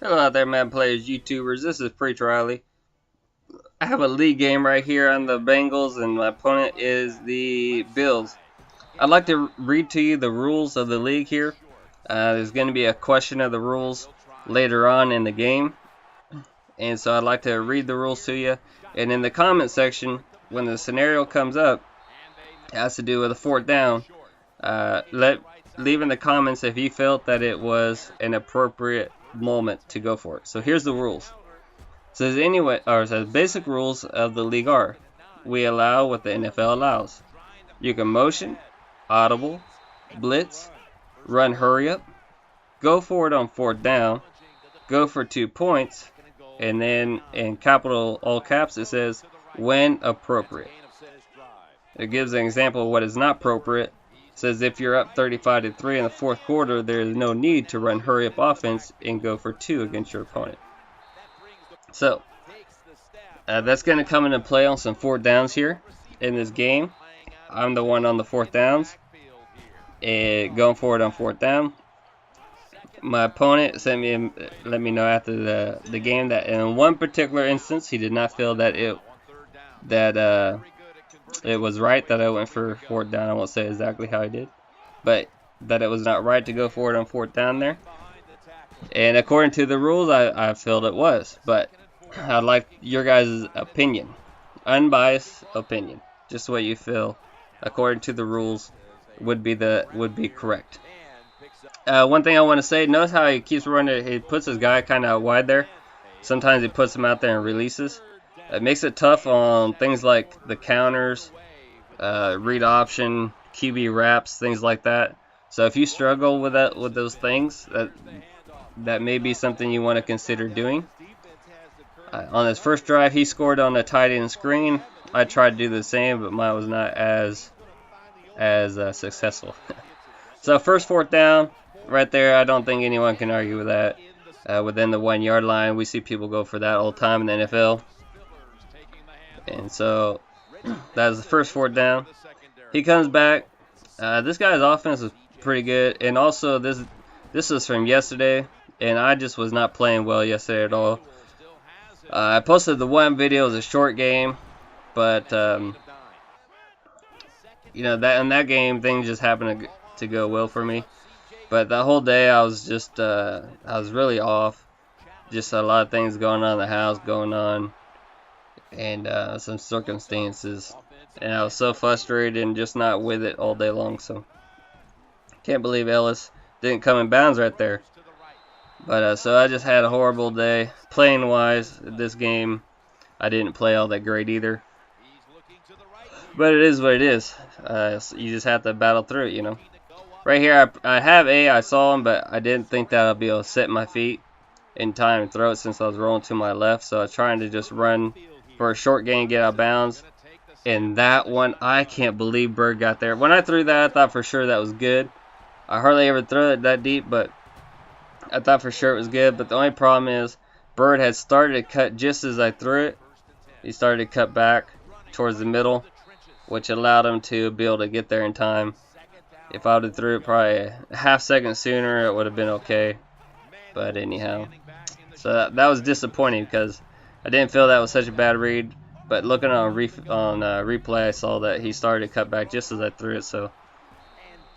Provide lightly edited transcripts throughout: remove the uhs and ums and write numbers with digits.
Hello out there, Madden players, YouTubers. This is Preach Riley. I have a league game right here on the Bengals, and my opponent is the Bills. I'd like to read to you the rules of the league here. There's going to be a question of the rules later on in the game, and so I'd like to read the rules to you. And in the comment section, when the scenario comes up, it has to do with a fourth down. Leave in the comments if you felt that it was an appropriate moment to go for it. So here's the rules. It says basic rules of the league are: we allow what the NFL allows. You can motion, audible, blitz, run hurry up, go for it on fourth down, go for 2 points, and then in capital all caps it says when appropriate. It gives an example of what is not appropriate. It says if you're up 35-3 in the fourth quarter, there is no need to run hurry up offense and go for 2 against your opponent. So that's going to come into play on some fourth downs here in this game. I'm the one on the fourth downs and going for it on fourth down. My opponent let me know after the game that in one particular instance he did not feel that it was right that I went for fourth down. I won't say exactly how I did, but that it was not right to go for it on fourth down there. And according to the rules, I felt it was. But I'd like your guys' opinion, unbiased opinion, just what you feel according to the rules would be correct. One thing I want to say: notice how he keeps running. He puts his guy kind of wide there. Sometimes he puts him out there and releases. It makes it tough on things like the counters, read option, QB wraps, things like that. So if you struggle with those things, that may be something you want to consider doing. On his first drive, he scored on a tight end screen. I tried to do the same, but mine was not as successful. So first fourth down, right there. I don't think anyone can argue with that. Within the 1 yard line, we see people go for that all the time in the NFL. And so that was the first fourth down. He comes back. This guy's offense is pretty good, and also this is from yesterday, and I just was not playing well yesterday at all. I posted the one video. It was a short game, but that in that game things just happened to go well for me. But the whole day I was just I was really off. Just a lot of things going on in the house and some circumstances, and I was so frustrated and just not with it all day long. So can't believe Ellis didn't come in bounds right there. But so I just had a horrible day playing wise. This game I didn't play all that great either, but it is what it is. You just have to battle through it, Right here I have I saw him, but I didn't think that I'd be able to set my feet in time and throw it since I was rolling to my left. So I was trying to just run for a short gain, get out of bounds. And that one, I can't believe Bird got there. When I threw that, I thought for sure that was good. I hardly ever throw it that deep, but I thought for sure it was good. But the only problem is Bird had started to cut just as I threw it. He started to cut back towards the middle, which allowed him to be able to get there in time. If I would have threw it probably a half second sooner, it would have been okay. But anyhow, so that was disappointing because I didn't feel that was such a bad read. But looking on replay, I saw that he started to cut back just as I threw it,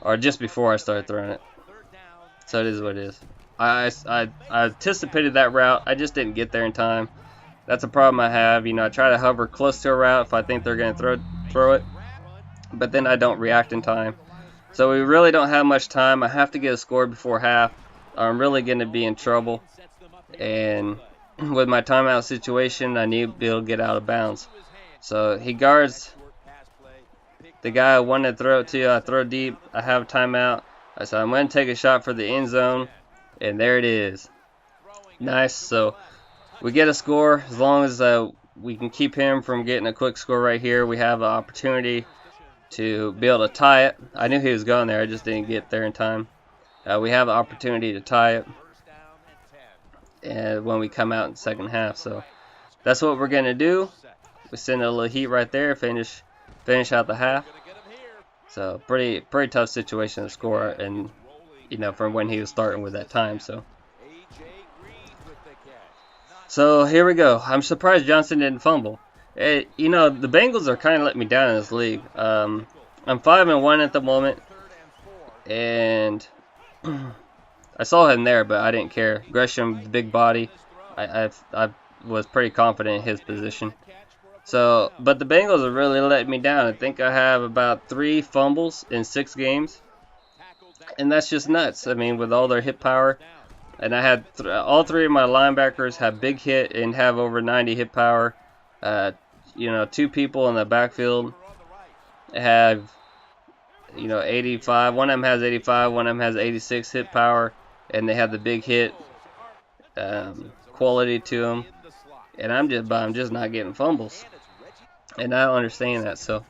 or just before I started throwing it. So it is what it is. I anticipated that route. I just didn't get there in time. That's a problem I have. I try to hover close to a route if I think they're going to throw it, but then I don't react in time. So we really don't have much time. I have to get a score before half. I'm really going to be in trouble. And with my timeout situation, I need to be able to get out of bounds. So he guards the guy I wanted to throw it to. I throw deep. I have a timeout. So I'm going to take a shot for the end zone. And there it is. Nice. So we get a score. As long as we can keep him from getting a quick score right here, we have an opportunity to be able to tie it. I knew he was going there. I just didn't get there in time. We have an opportunity to tie it when we come out in the second half. So that's what we're going to do. We send a little heat right there, finish out the half. So pretty tough situation to score, and from when he was starting with that time. So So here we go. I'm surprised Johnson didn't fumble. You know, the Bengals are kind of letting me down in this league. I'm 5-1 at the moment, and I saw him there, but I didn't care. Gresham, the big body, I was pretty confident in his position. So, but the Bengals are really letting me down. I think I have about 3 fumbles in 6 games, and that's just nuts. I mean, with all their hit power, and I had all 3 of my linebackers have big hit and have over 90 hit power. You know, 2 people in the backfield have, you know, 85. One of them has 85. One of them has 86 hit power, and they have the big hit quality to them. And I'm just not getting fumbles, and I don't understand that. So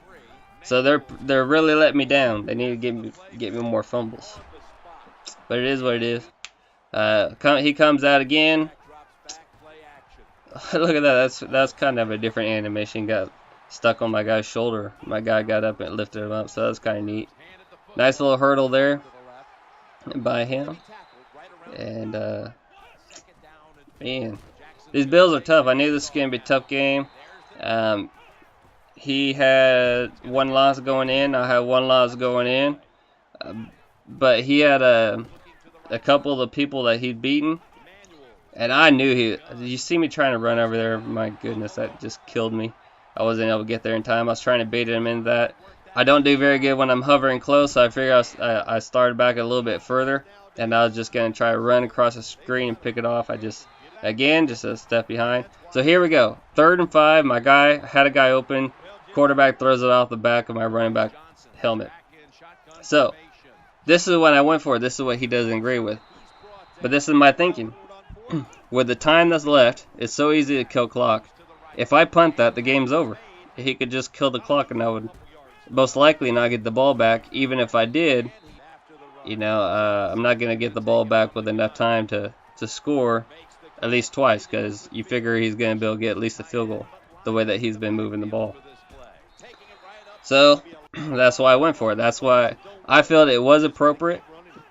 they're really letting me down. They need to get me more fumbles, but it is what it is. He comes out again. Look at that. That's kind of a different animation. Got stuck on my guy's shoulder. My guy got up and lifted him up, so that's kind of neat. Nice little hurdle there by him. And man, these Bills are tough. I knew this was gonna be a tough game. He had 1 loss going in. I had 1 loss going in. But he had a couple of the people that he'd beaten. And I knew did you see me trying to run over there? My goodness, that just killed me. I wasn't able to get there in time. I was trying to bait him into that. I don't do very good when I'm hovering close, so I figured I started back a little bit further. And I was just going to try to run across the screen and pick it off. Again, just a step behind. So here we go. 3rd and 5. My guy had a guy open. Quarterback throws it off the back of my running back helmet. So this is what I went for. This is what he doesn't agree with. But this is my thinking. With the time that's left, it's so easy to kill clock. If I punt that, the game's over. He could just kill the clock, and I would most likely not get the ball back. Even if I did, you know, I'm not going to get the ball back with enough time to score at least twice, because you figure he's going to be able to get at least a field goal the way that he's been moving the ball. So that's why I went for it. That's why I felt it was appropriate.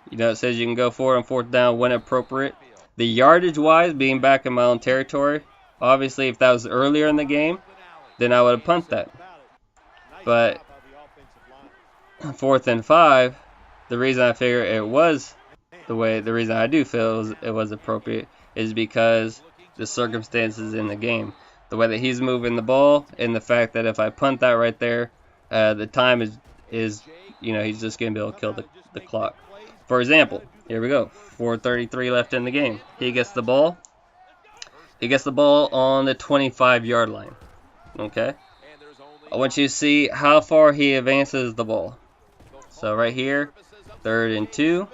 You know, it says you can go for it on 4th down when appropriate. The yardage-wise, being back in my own territory, obviously if that was earlier in the game, then I would have punted that. But 4th and 5, the reason I figure it was the reason I do feel it was appropriate is because the circumstances in the game. The way that he's moving the ball, and the fact that if I punt that right there, the time is you know, he's just going to be able to kill the clock. For example, here we go. 4:33 left in the game. He gets the ball. He gets the ball on the 25-yard line. Okay? I want you to see how far he advances the ball. So right here, 3rd and 2.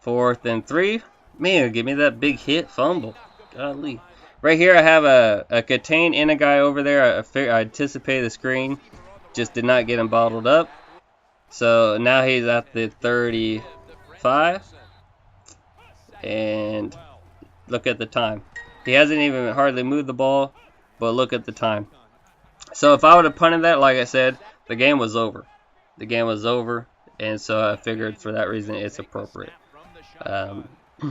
4th and 3. Man, give me that big hit fumble. Golly. Right here, I have a contain and a guy over there. I anticipated the screen. Just did not get him bottled up. So now he's at the 35. And look at the time. He hasn't even hardly moved the ball, but look at the time. So if I would have punted that, like I said, the game was over. The game was over, and so I figured for that reason it's appropriate.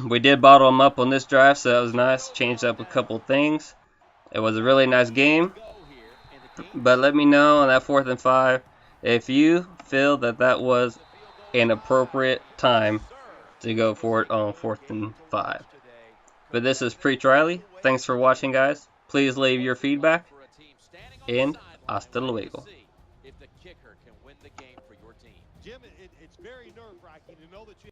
We did bottle him up on this drive, so that was nice. Changed up a couple things. It was a really nice game. But let me know on that 4th and 5 if you feel that was an appropriate time to go for it on 4th and 5. But this is Preach Riley. Thanks for watching, guys. Please leave your feedback. And hasta luego. Jim, it's very nerve-wracking to know that you